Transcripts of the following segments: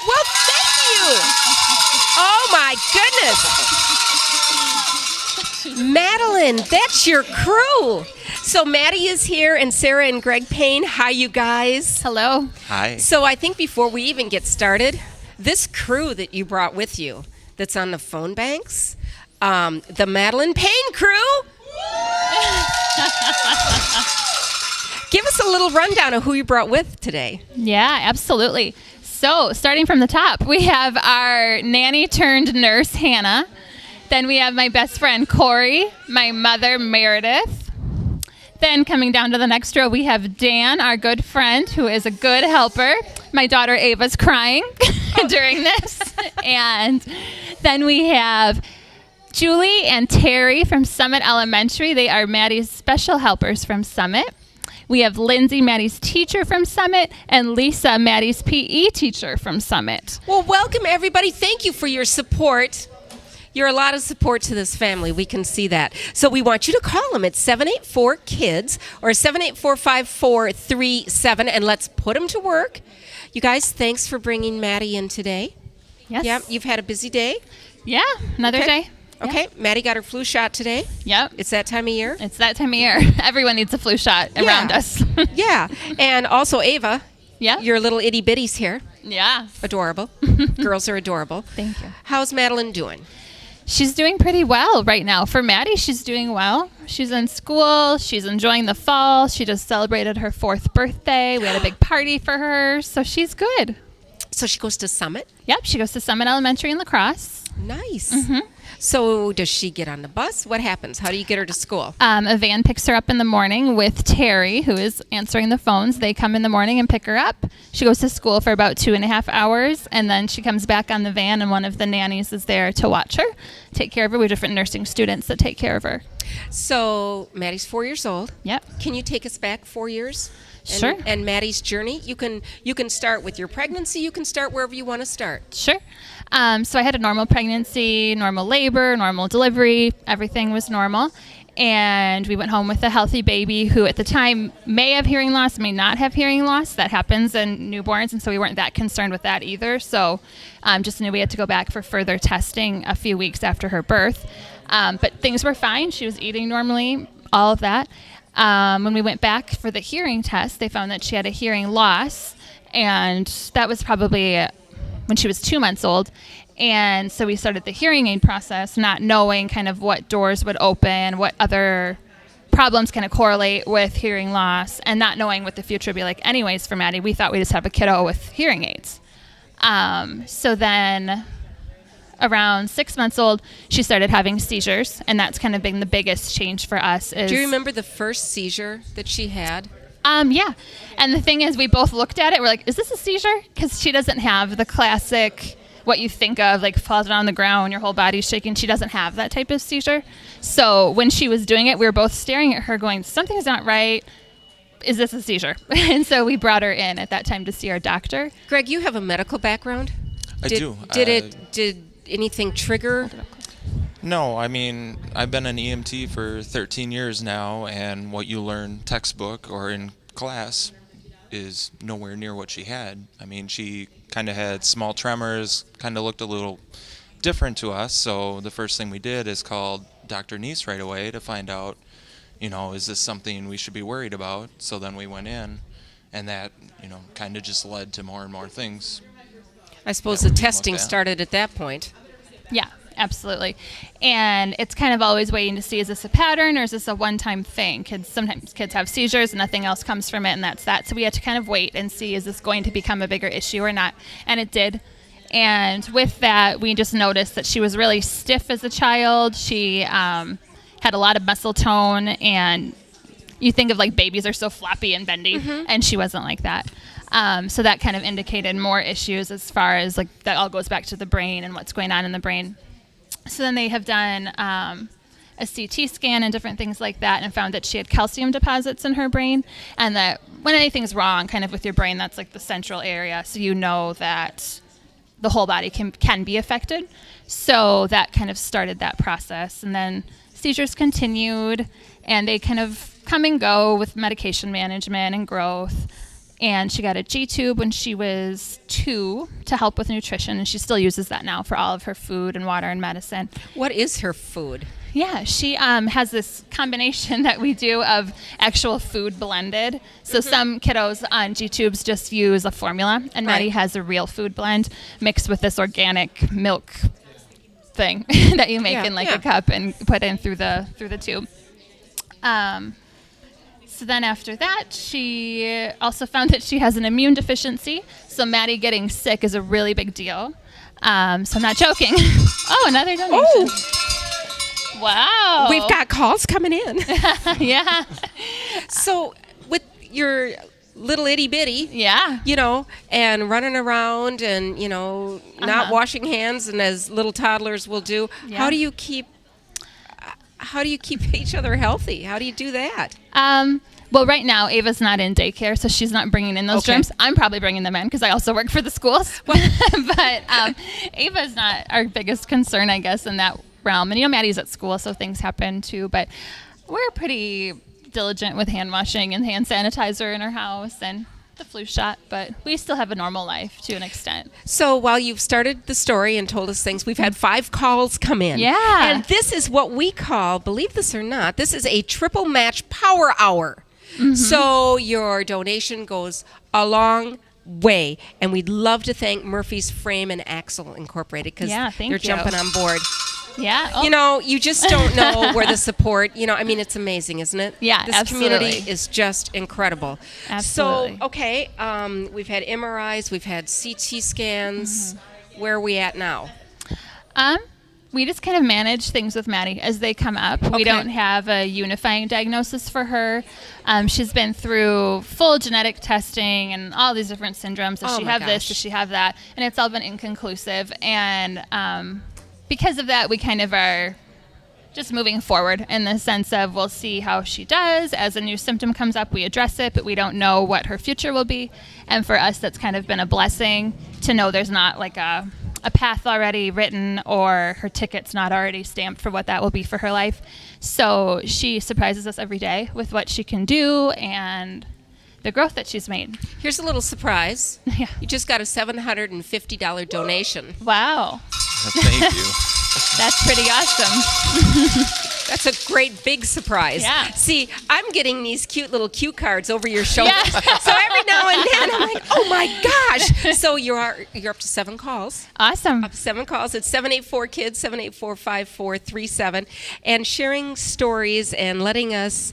Well, thank you. Oh, my goodness. Madelyn, that's your crew. So Maddie is here, and Sarah and Greg Payne. Hi, you guys. Hello. Hi. So I think before we even get started, this crew that you brought with you that's on the phone banks, the Madelyn Payne crew. Give us a little rundown of who you brought with today. Yeah, absolutely. So, starting from the top, we have our nanny turned nurse, Hannah. Then we have my best friend, Corey, my mother, Meredith. Then coming down to the next row, we have Dan, our good friend, who is a good helper. My daughter, Ava's crying during this. And then we have Julie and Terry from Summit Elementary. They are Maddie's special helpers from Summit. We have Lindsay, Maddie's teacher from Summit, and Lisa, Maddie's PE teacher from Summit. Well, welcome, everybody. Thank you for your support. You're a lot of support to this family. We can see that. So we want you to call them at 784-KIDS or 784-5437, and let's put them to work. You guys, thanks for bringing Maddie in today. Yes. Yep, you've had a busy day. Yeah, another day. Okay, Maddie got her flu shot today. Yep. It's that time of year. It's that time of year. Everyone needs a flu shot around us. Yeah, and also Ava. Yeah. Your little itty bitties here. Yeah. Adorable. Girls are adorable. Thank you. How's Madelyn doing? She's doing pretty well right now. For Maddie, she's doing well. She's in school. She's enjoying the fall. She just celebrated her 4th birthday. We had a big party for her, so she's good. So she goes to Summit? Yep, she goes to Summit Elementary in La Crosse. Nice. Mm-hmm. So does she get on the bus? What happens? How do you get her to school? A van picks her up in the morning with Terry, who is answering the phones. They come in the morning and pick her up. She goes to school for about 2.5 hours, and then she comes back on the van, and one of the nannies is there to watch her, take care of her. We have different nursing students that take care of her. So Maddie's 4 years old. Yep. Can you take us back 4 years? Sure. And Maddie's journey. You can start with your pregnancy. You can start wherever you want to start. Sure. So I had a normal pregnancy, normal labor, normal delivery. Everything was normal. And we went home with a healthy baby who at the time may have hearing loss, may not have hearing loss. That happens in newborns, and so we weren't that concerned with that either. So just knew we had to go back for further testing a few weeks after her birth. But things were fine. She was eating normally, all of that. When we went back for the hearing test, they found that she had a hearing loss, and that was probably when she was 2 months old. And so we started the hearing aid process, not knowing kind of what doors would open, what other problems kind of correlate with hearing loss, and not knowing what the future would be like anyways for Maddie. We thought we'd just have a kiddo with hearing aids. So then around 6 months old, she started having seizures, and that's kind of been the biggest change for us. Do you remember the first seizure that she had? Yeah. And the thing is, we both looked at it. We're like, is this a seizure? Because she doesn't have the classic, what you think of, like falls down on the ground, your whole body's shaking. She doesn't have that type of seizure. So when she was doing it, we were both staring at her going, something's not right. Is this a seizure? And so we brought her in at that time to see our doctor. Greg, you have a medical background? I do. Did anything trigger? No, I mean, I've been an EMT for 13 years now, and what you learn textbook or in class is nowhere near what she had. I mean, she kind of had small tremors, kind of looked a little different to us, so the first thing we did is called Dr. Neese right away to find out, is this something we should be worried about? So then we went in, and that, kind of just led to more and more things. I suppose the testing started at that point. Yeah, absolutely. And it's kind of always waiting to see, is this a pattern or is this a one-time thing? Sometimes kids have seizures and nothing else comes from it, and that's that. So we had to kind of wait and see, is this going to become a bigger issue or not? And it did. And with that, we just noticed that she was really stiff as a child. She had a lot of muscle tone, and you think of like babies are so floppy and bendy, and she wasn't like that. So that kind of indicated more issues as far as like that all goes back to the brain and what's going on in the brain. So then they have done a CT scan and different things like that, and found that she had calcium deposits in her brain, and that when anything's wrong kind of with your brain, that's like the central area, so you know that the whole body can be affected. So that kind of started that process, and then seizures continued, and they kind of come and go with medication management and growth. And she got a G-tube when she was 2 to help with nutrition, and she still uses that now for all of her food and water and medicine. What is her food? Yeah, she has this combination that we do of actual food blended. So some kiddos on G-tubes just use a formula, and Maddie has a real food blend mixed with this organic milk thing that you make in a cup and put in through the tube. So then after that, she also found that she has an immune deficiency. So Maddie getting sick is a really big deal. So I'm not joking. Oh, another donation. Oh. Wow. We've got calls coming in. Yeah. So with your little itty bitty, Yeah. and running around and, not washing hands, and as little toddlers will do, Yeah. how do you keep each other healthy? How do you do that? Well, right now, Ava's not in daycare, so she's not bringing in those Okay. germs. I'm probably bringing them in because I also work for the schools. But Ava's not our biggest concern, I guess, in that realm. And, Maddie's at school, so things happen too. But we're pretty diligent with hand washing and hand sanitizer in our house and the flu shot. But we still have a normal life to an extent. So while you've started the story and told us things, we've had 5 calls come in. Yeah. And this is what we call, believe this or not, this is a triple match power hour. So your donation goes a long way. And we'd love to thank Murphy's Frame and Axle Incorporated because thank they're you. jumping on board. Yeah. Oh. You just don't know where the support, it's amazing, isn't it? Yeah, This absolutely. community is just incredible. Absolutely. So, okay, we've had MRIs, we've had CT scans. Where are we at now? We just kind of manage things with Maddie as they come up. Okay. We don't have a unifying diagnosis for her. She's been through full genetic testing and all these different syndromes. Does Oh she my have this? gosh. Does she have that? And it's all been inconclusive. And because of that, we kind of are just moving forward in the sense of we'll see how she does. As a new symptom comes up, we address it, but we don't know what her future will be. And for us, that's kind of been a blessing to know there's not like a path already written or her ticket's not already stamped for what that will be for her life. So she surprises us every day with what she can do and the growth that she's made. Here's a little surprise. Yeah. You just got a $750 donation. Wow. Thank you. That's pretty awesome. That's a great big surprise. Yeah. See, I'm getting these cute little cue cards over your shoulder. Yeah. So every now and then I'm like, oh my gosh. So you're up to 7 calls. Awesome. 7 calls. It's 784-KIDS, 784-5437. And sharing stories and letting us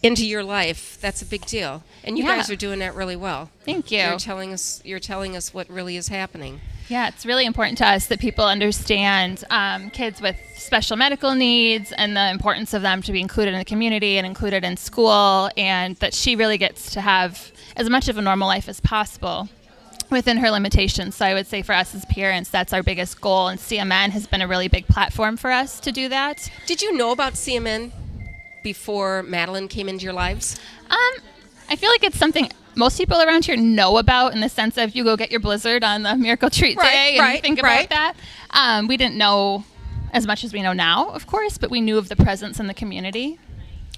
into your life, that's a big deal. And you Yeah. guys are doing that really well. Thank you. You're telling us what really is happening. Yeah, it's really important to us that people understand kids with special medical needs and the importance of them to be included in the community and included in school, and that she really gets to have as much of a normal life as possible within her limitations. So I would say for us as parents, that's our biggest goal, and CMN has been a really big platform for us to do that. Did you know about CMN before Madelyn came into your lives? I feel like it's something most people around here know about in the sense of you go get your Blizzard on the Miracle Treat Day and you think about that. We didn't know as much as we know now, of course, but we knew of the presence in the community.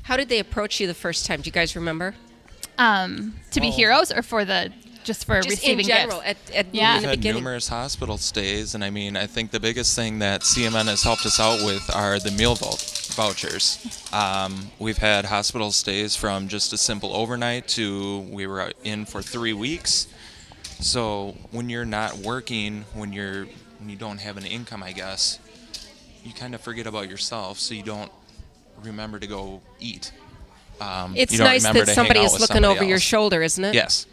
How did they approach you the first time? Do you guys remember? To be heroes or for just receiving in general, gifts? in Yeah. We've the had beginning. numerous hospital stays, and I think the biggest thing that CMN has helped us out with are the meal vouchers. We've had hospital stays from just a simple overnight to we were in for 3 weeks. So when you're not working, when you don't have an income, I guess, you kind of forget about yourself, so you don't remember to go eat. It's you don't nice remember that to somebody hang out is with looking somebody over your else. shoulder, isn't it? Yes.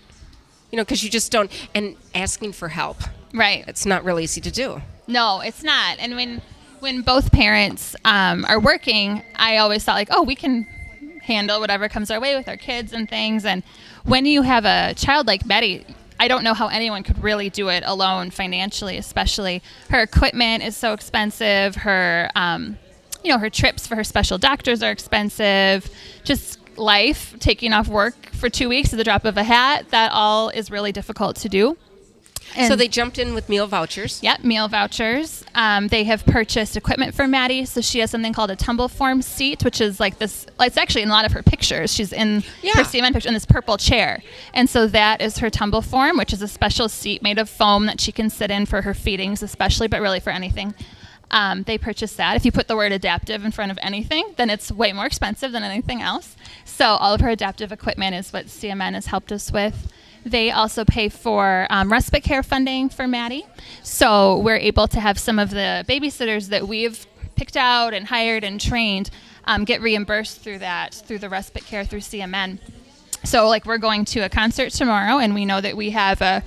Because you just don't, and asking for help. Right. It's not real easy to do. No, it's not. And when both parents are working, I always thought we can handle whatever comes our way with our kids and things. And when you have a child like Betty, I don't know how anyone could really do it alone financially, especially. Her equipment is so expensive. Her, her trips for her special doctors are expensive. Just life, taking off work for 2 weeks at the drop of a hat, that all is really difficult to do. So they jumped in with meal vouchers. Yep, meal vouchers. They have purchased equipment for Maddie, so she has something called a tumble form seat, which is like this. It's actually in a lot of her pictures. She's in her CMN picture in this purple chair, and so that is her tumble form, which is a special seat made of foam that she can sit in for her feedings, especially, but really for anything. They purchased that. If you put the word adaptive in front of anything, then it's way more expensive than anything else. So all of her adaptive equipment is what CMN has helped us with. They also pay for respite care funding for Maddie. So we're able to have some of the babysitters that we've picked out and hired and trained get reimbursed through the respite care through CMN. So like we're going to a concert tomorrow, and we know that we have a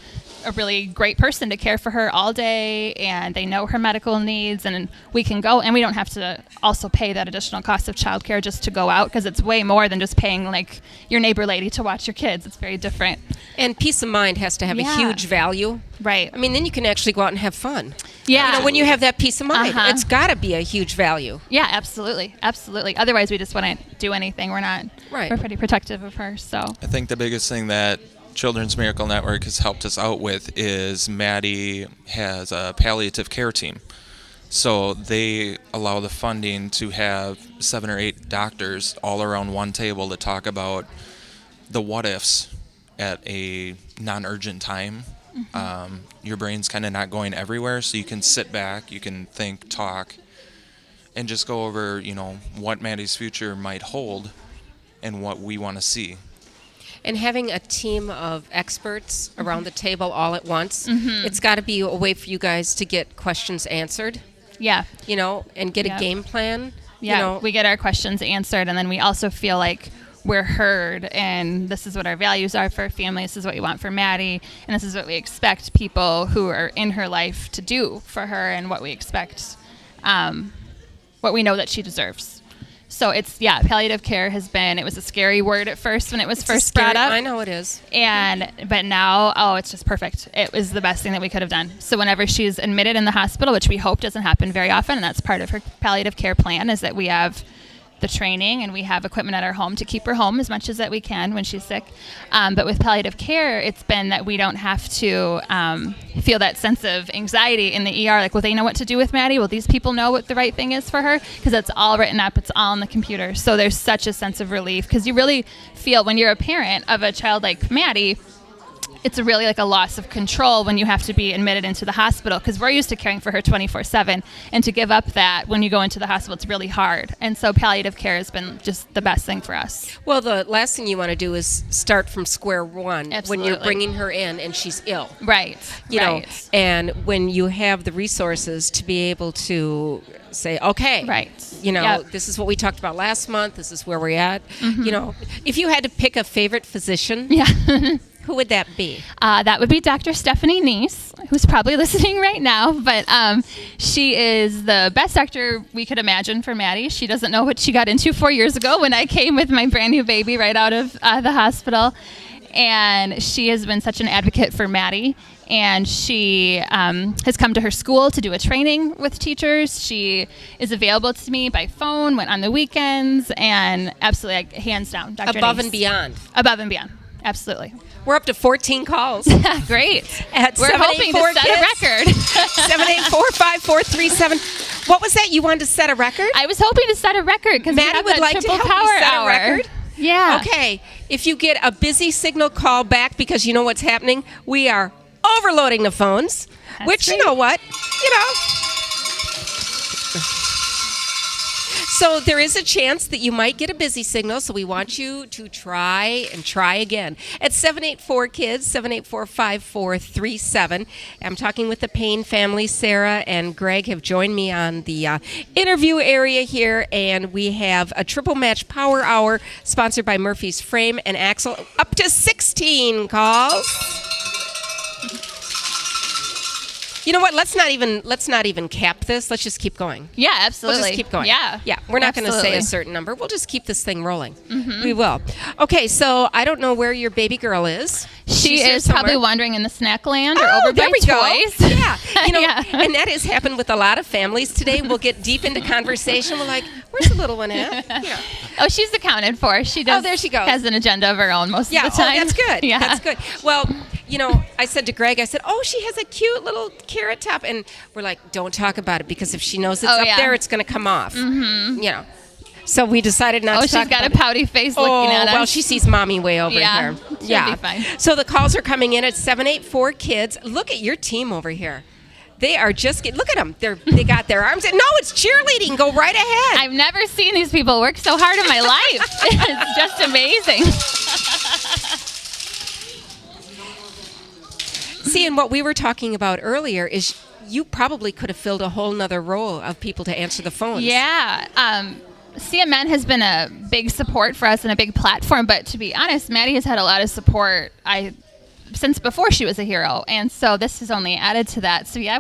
really great person to care for her all day, and they know her medical needs, and we can go, and we don't have to also pay that additional cost of childcare just to go out, because it's way more than just paying like your neighbor lady to watch your kids. It's very different. And peace of mind has to have a huge value. Right. I mean, then you can actually go out and have fun. Yeah. You know, when you have that peace of mind, it's got to be a huge value. Yeah, absolutely. Absolutely. Otherwise, we just wouldn't do anything. We're pretty protective of her, so. I think the biggest thing that Children's Miracle Network has helped us out with is Maddie has a palliative care team. So they allow the funding to have 7 or 8 doctors all around one table to talk about the what ifs at a non-urgent time. Your brain's kind of not going everywhere, so you can sit back, you can think, talk, and just go over, what Maddie's future might hold and what we want to see. And having a team of experts around the table all at once, it's got to be a way for you guys to get questions answered. Yeah. And get a game plan. Yeah, we get our questions answered, and then we also feel like we're heard, and this is what our values are for our family, this is what we want for Maddie, and this is what we expect people who are in her life to do for her, and what we expect, what we know that she deserves. So palliative care it was a scary word at first when it was first brought up. I know it is. But now, it's just perfect. It was the best thing that we could have done. So whenever she's admitted in the hospital, which we hope doesn't happen very often, and that's part of her palliative care plan, is that we have the training and we have equipment at our home to keep her home as much as that we can when she's sick. But with palliative care, it's been that we don't have to feel that sense of anxiety in the ER. Like, will they know what to do with Maddie? Will these people know what the right thing is for her? Because it's all written up. It's all on the computer. So there's such a sense of relief, because you really feel when you're a parent of a child like Maddie, it's really like a loss of control when you have to be admitted into the hospital, because we're used to caring for her 24/7, and to give up that when you go into the hospital, it's really hard. And so palliative care has been just the best thing for us. Well, the last thing you want to do is start from square one. Absolutely. When you're bringing her in and she's ill. Right. You know, and when you have the resources to be able to say, okay, this is what we talked about last month, this is where we're at. If you had to pick a favorite physician, who would that be? That would be Dr. Stephanie Neese, who's probably listening right now. But she is the best doctor we could imagine for Maddie. She doesn't know what she got into 4 years ago when I came with my brand new baby right out of the hospital. And she has been such an advocate for Maddie. And she has come to her school to do a training with teachers. She is available to me by phone, went on the weekends, and absolutely, hands down, Dr. Above Neese. and beyond. Above and beyond. Absolutely. We're up to 14 calls. Great. We're hoping to set a record. 784-5437. What was that? You wanted to set a record? I was hoping to set a record because Maddie would like to help you set a record. Yeah. Okay. If you get a busy signal call back because you know what's happening, we are overloading the phones. That's which, great. you know what? So there is a chance that you might get a busy signal, so we want you to try and try again. At 784-KIDS, 784-5437. I'm talking with the Payne family. Sarah and Greg have joined me on the interview area here, and we have a triple match power hour sponsored by Murphy's Frame and Axle. Up to 16 calls. You know what? Let's not even cap this. Let's just keep going. Yeah, absolutely. We'll just keep going. Yeah. We're not going to say a certain number. We'll just keep this thing rolling. Mm-hmm. We will. Okay, so I don't know where your baby girl is. She is probably wandering in the snack land or over by toys. Go. Yeah, and that has happened with a lot of families today. We'll get deep into conversation. We're like, where's the little one at? Oh, she's accounted for. She does. Oh, there she goes. Has an agenda of her own most of the time. Oh, that's good. Yeah, that's good. Well, I said to Greg, I said, oh, she has a cute little carrot top. And we're like, don't talk about it because if she knows it's up there, it's going to come off. Mm-hmm. So we decided not to talk about it. Oh, she's got a pouty face looking at us. Well, she sees mommy way over here. She'll be fine. So the calls are coming in at 784-KIDS. Look at your team over here. They are just look at them. They got their arms. No, it's cheerleading. Go right ahead. I've never seen these people work so hard in my life. It's just amazing. See, and what we were talking about earlier is you probably could have filled a whole nother row of people to answer the phones. Yeah. CMN has been a big support for us and a big platform, but to be honest, Maddie has had a lot of support since before she was a hero, and so this has only added to that. So yeah,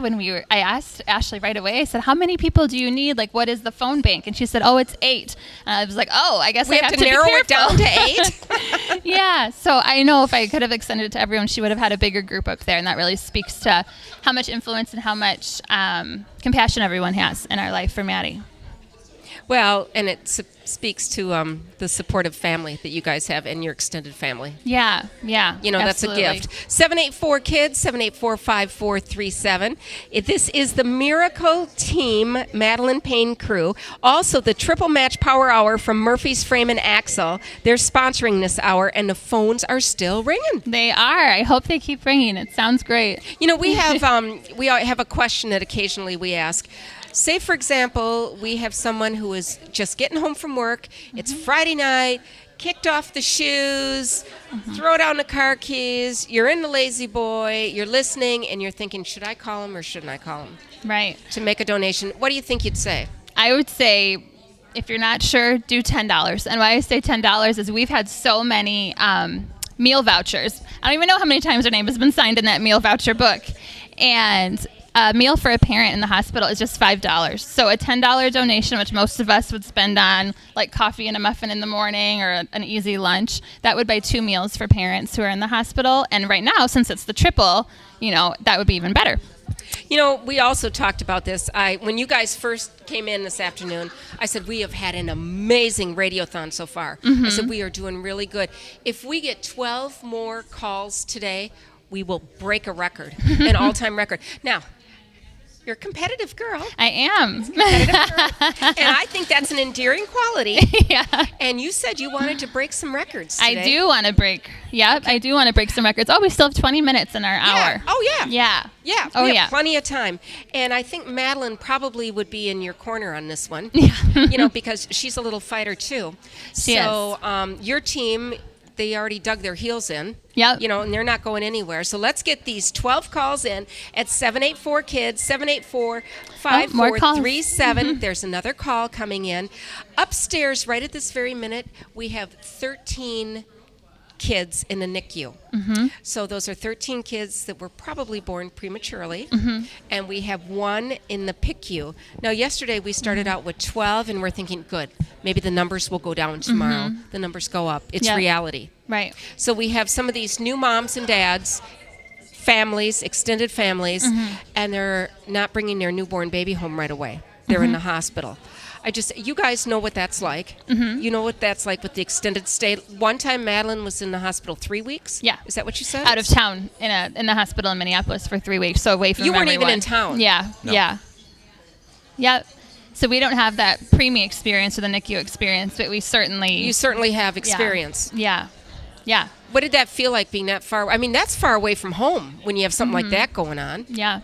I asked Ashley right away, I said, how many people do you need? Like, what is the phone bank? And she said, oh, it's 8. And I was like, oh, I guess we I have to narrow be it down to 8. Yeah, so I know if I could have extended it to everyone, she would have had a bigger group up there, and that really speaks to how much influence and how much compassion everyone has in our life for Maddie. Well, and it speaks to the supportive family that you guys have and your extended family. Yeah, that's a gift. 784-KIDS, 784-5437. This is the Miracle Team Madelyn Payne crew. Also, the Triple Match Power Hour from Murphy's Frame and Axle. They're sponsoring this hour, and the phones are still ringing. They are. I hope they keep ringing. It sounds great. We have a question that occasionally we ask. Say, for example, we have someone who is just getting home from work. It's Friday night, kicked off the shoes, throw down the car keys. You're in the lazy boy. You're listening, and you're thinking, should I call him or shouldn't I call him? Right. To make a donation. What do you think you'd say? I would say, if you're not sure, do $10. And why I say $10 is we've had so many meal vouchers. I don't even know how many times her name has been signed in that meal voucher book. And a meal for a parent in the hospital is just $5. So a $10 donation, which most of us would spend on like coffee and a muffin in the morning or an easy lunch, that would buy 2 meals for parents who are in the hospital. And right now, since it's the triple, that would be even better. We also talked about this. When you guys first came in this afternoon, I said we have had an amazing radiothon so far. I said we are doing really good. If we get 12 more calls today, we will break a record, an all-time record. Now, you're a competitive girl. I am. Competitive girl. And I think that's an endearing quality. Yeah. And you said you wanted to break some records today. I do want to break. Yep, I do want to break some records. Oh, we still have 20 minutes in our hour. Oh, yeah. Yeah. Yeah. Oh, we yeah. have plenty of time. And I think Madelyn probably would be in your corner on this one. Yeah. Because she's a little fighter, too. She is. Your team, they already dug their heels in. Yep. And they're not going anywhere. So let's get these 12 calls in at 784-KIDS, 784-5437. There's another call coming in. Upstairs, right at this very minute, we have 13 kids in the NICU. So those are 13 kids that were probably born prematurely. And we have 1 in the PICU. Now, yesterday we started out with 12, and we're thinking, good, maybe the numbers will go down tomorrow. The numbers go up. It's reality. Right. So we have some of these new moms and dads, families, extended families, and they're not bringing their newborn baby home right away. They're in the hospital. You guys know what that's like. You know what that's like with the extended stay. One time Madelyn was in the hospital 3 weeks. Yeah. Is that what you said? Out of town in the hospital in Minneapolis for 3 weeks, so away from You weren't everyone. even in town. Yeah. No. Yeah. Yep. So we don't have that preemie experience or the NICU experience, but we certainly... You certainly have experience. Yeah. Yeah. What did that feel like being that far? I mean, that's far away from home when you have something like that going on. Yeah.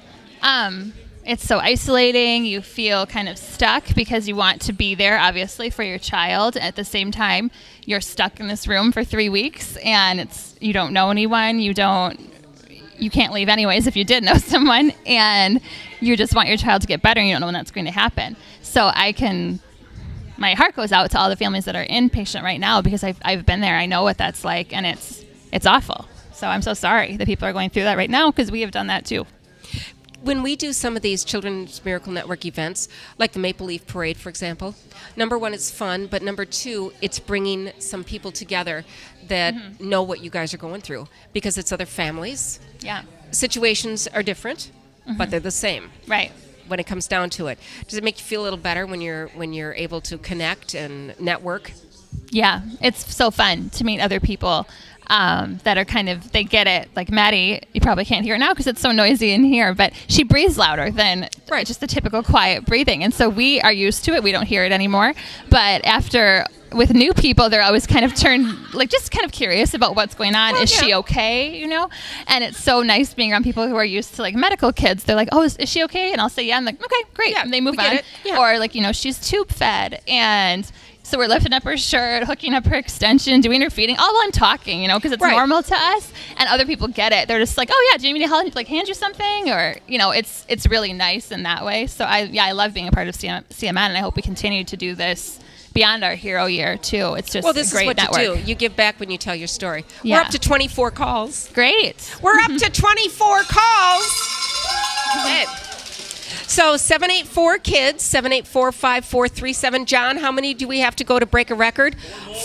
It's so isolating. You feel kind of stuck because you want to be there, obviously, for your child. At the same time, you're stuck in this room for 3 weeks, and you don't know anyone. You can't leave anyways if you did know someone, and you just want your child to get better, and you don't know when that's going to happen. So my heart goes out to all the families that are inpatient right now because I've been there. I know what that's like, and it's awful. So I'm so sorry that people are going through that right now because we have done that too. When we do some of these Children's Miracle Network events, like the Maple Leaf Parade, for example, number 1, it's fun, but number 2, it's bringing some people together that know what you guys are going through because it's other families. Yeah. Situations are different, but they're the same. Right. When it comes down to it. Does it make you feel a little better when you're able to connect and network? Yeah, it's so fun to meet other people that are kind of, they get it. Like Maddie, you probably can't hear it now because it's so noisy in here, but she breathes louder than just the typical quiet breathing. And so we are used to it. We don't hear it anymore. But with new people, they're always kind of just kind of curious about what's going on. Is she okay? And it's so nice being around people who are used to like medical kids. They're like, oh, is she okay? And I'll say, yeah. I'm like, okay, great. And they move on. Yeah. Or like, she's tube fed. And so we're lifting up her shirt, hooking up her extension, doing her feeding, all while I'm talking, because it's normal to us. And other people get it. They're just like, oh yeah, do you need me to hand you something? Or, it's really nice in that way. So I love being a part of CMN, and I hope we continue to do this beyond our hero year too. It's just this a great is what network. You do. You give back when you tell your story. Yeah. We're up to 24 calls. Great. We're up to 24 calls. Okay. So 784-KIDS, 784-5437. John, how many do we have to go to break a record?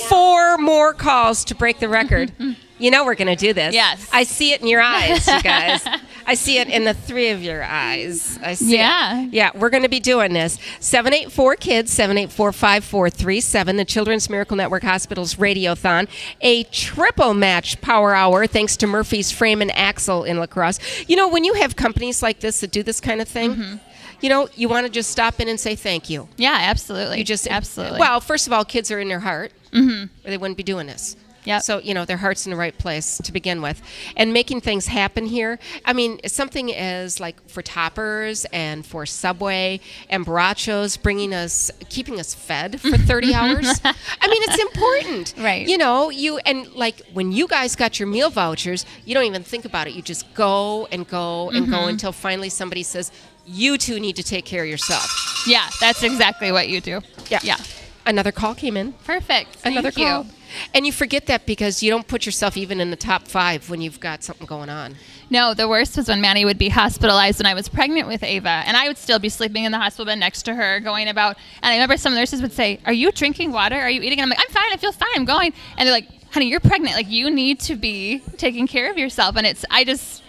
4 more calls to break the record. We're going to do this. Yes. I see it in your eyes, you guys. I see it in the 3 of your eyes. I see it. Yeah, we're going to be doing this. 784-KIDS, 784-5437, the Children's Miracle Network Hospital's Radiothon, a triple match power hour thanks to Murphy's Frame and Axle in La Crosse. When you have companies like this that do this kind of thing, you want to just stop in and say thank you. Yeah, absolutely. Absolutely. Well, first of all, kids are in their heart, or they wouldn't be doing this. Yep. So, their heart's in the right place to begin with. And making things happen here, something as like for Toppers and for Subway and Barachos, keeping us fed for 30 hours. It's important. Right. When you guys got your meal vouchers, you don't even think about it. You just go and go and go until finally somebody says, you two need to take care of yourself. Yeah, that's exactly what you do. Yeah. Another call came in. Perfect. Another Thank call. you. And you forget that because you don't put yourself even in the top 5 when you've got something going on. No, the worst was when Maddie would be hospitalized when I was pregnant with Ava, and I would still be sleeping in the hospital bed next to her, going about. And I remember some nurses would say, "Are you drinking water? Are you eating?" And I'm like, "I'm fine. I feel fine. I'm going." And they're like, "Honey, you're pregnant. Like, you need to be taking care of yourself." And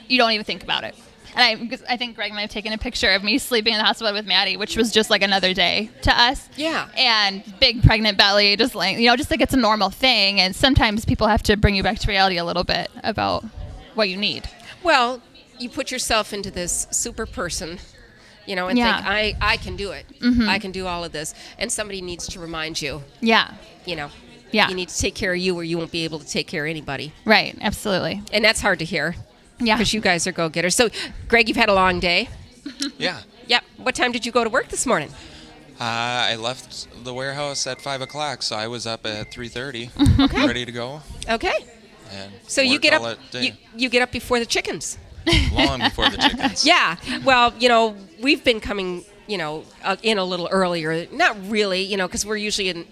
you don't even think about it. And I think Greg might have taken a picture of me sleeping in the hospital with Maddie, which was just like another day to us. Yeah. And big pregnant belly, just like, just like it's a normal thing. And sometimes people have to bring you back to reality a little bit about what you need. Well, you put yourself into this super person, and think, I can do it. I can do all of this. And somebody needs to remind you. Yeah. Yeah. You need to take care of you or you won't be able to take care of anybody. Right. Absolutely. And that's hard to hear. Yeah. Because you guys are go-getters. So, Greg, you've had a long day. Yeah. Yep. What time did you go to work this morning? I left the warehouse at 5 o'clock, so I was up at 3:30, ready to go. Okay. And so you get all up. that day. You get up before the chickens. Long before the chickens. Yeah. Well, we've been coming, in a little earlier. Not really, because we're usually on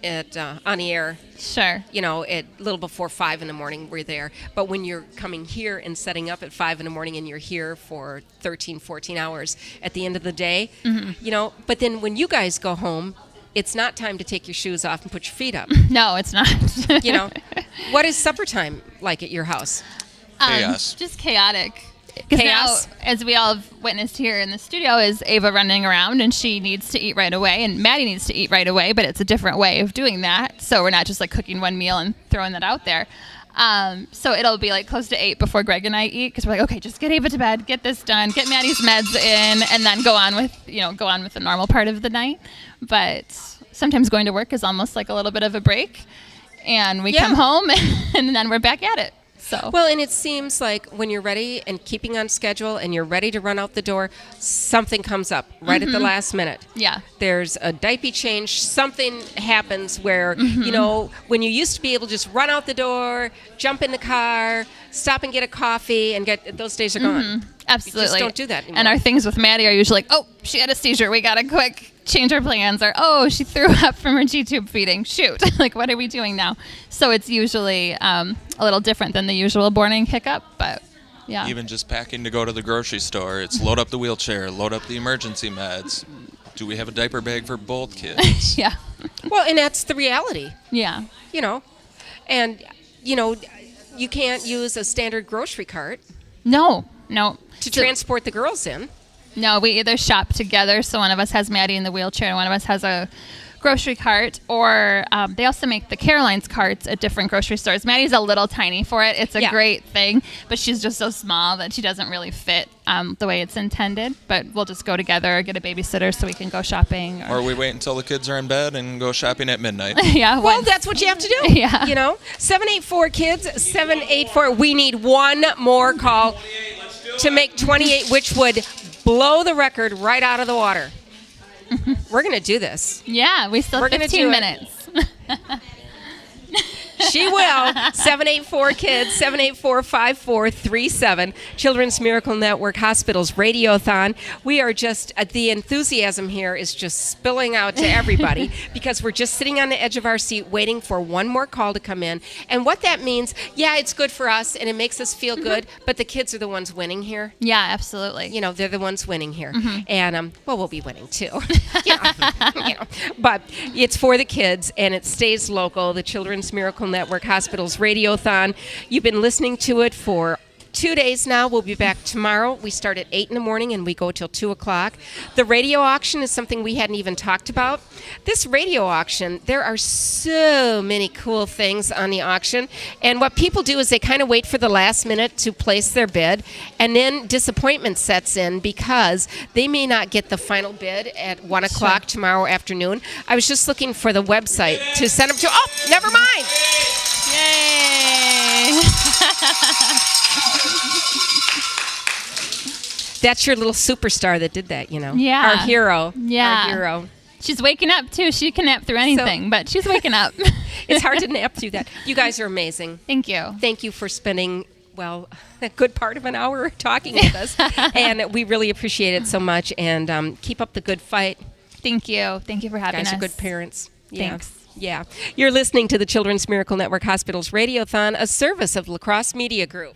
the air. Sure. At a little before 5 in the morning, we're there. But when you're coming here and setting up at 5 in the morning and you're here for 13, 14 hours at the end of the day, but then when you guys go home, it's not time to take your shoes off and put your feet up. No, it's not. What is supper time like at your house? Chaos. Just chaotic. Because now, as we all have witnessed here in the studio, is Ava running around and she needs to eat right away, and Maddie needs to eat right away, but it's a different way of doing that. So we're not just like cooking one meal and throwing that out there. So it'll be like close to 8 before Greg and I eat, because we're like, okay, just get Ava to bed, get this done, get Maddie's meds in, and then go on with the normal part of the night. But sometimes going to work is almost like a little bit of a break, and we come home and then we're back at it. So. Well, and it seems like when you're ready and keeping on schedule and you're ready to run out the door, something comes up right at the last minute. Yeah. There's a diaper change. Something happens where, when you used to be able to just run out the door, jump in the car, stop and get a coffee, and those days are gone. Absolutely. You just don't do that anymore. And our things with Maddie are usually like, oh, she had a seizure. We got to quick change our plans. Or, oh, she threw up from her G-tube feeding. Shoot. Like, what are we doing now? So it's usually a little different than the usual morning hiccup. But, yeah. Even just packing to go to the grocery store, it's load up the wheelchair, load up the emergency meds. Do we have a diaper bag for both kids? Yeah. Well, and that's the reality. Yeah. And, you can't use a standard grocery cart. No. To transport the girls in. No, we either shop together, so one of us has Maddie in the wheelchair, and one of us has a grocery cart, or they also make the Caroline's carts at different grocery stores. Maddie's a little tiny for it. It's a great thing, but she's just so small that she doesn't really fit the way it's intended. But we'll just go together, get a babysitter so we can go shopping. Or we wait until the kids are in bed and go shopping at midnight. Yeah. Well, that's what you have to do. Yeah. 784 kids, 784. We need one more call to make 28, which would blow the record right out of the water. We're going to do this. Yeah, we still have 15 minutes. She will. 784 kids, 784-5437. Children's Miracle Network Hospitals Radiothon. We are just, the enthusiasm here is just spilling out to everybody because we're just sitting on the edge of our seat waiting for one more call to come in. And what that means, it's good for us and it makes us feel good, but the kids are the ones winning here. Yeah, absolutely. They're the ones winning here. And, we'll be winning too. But it's for the kids and it stays local. The Children's Miracle Network Hospitals Radiothon. You've been listening to it for 2 days now. We'll be back tomorrow. We start at 8 in the morning and we go till 2 o'clock. The radio auction is something we hadn't even talked about. This radio auction, there are so many cool things on the auction. And what people do is they kind of wait for the last minute to place their bid. And then disappointment sets in because they may not get the final bid at 1 o'clock tomorrow afternoon. I was just looking for the website to send them to. Oh, never mind. Yay! That's your little superstar that did that, Yeah. Our hero. Yeah. Our hero. She's waking up, too. She can nap through anything, but she's waking up. It's hard to nap through that. You guys are amazing. Thank you. Thank you for spending, a good part of an hour talking with us. And we really appreciate it so much. And keep up the good fight. Thank you. Thank you for having us. You guys are good parents. Yeah. Thanks. Yeah. You're listening to the Children's Miracle Network Hospitals Radiothon, a service of La Crosse Media Group.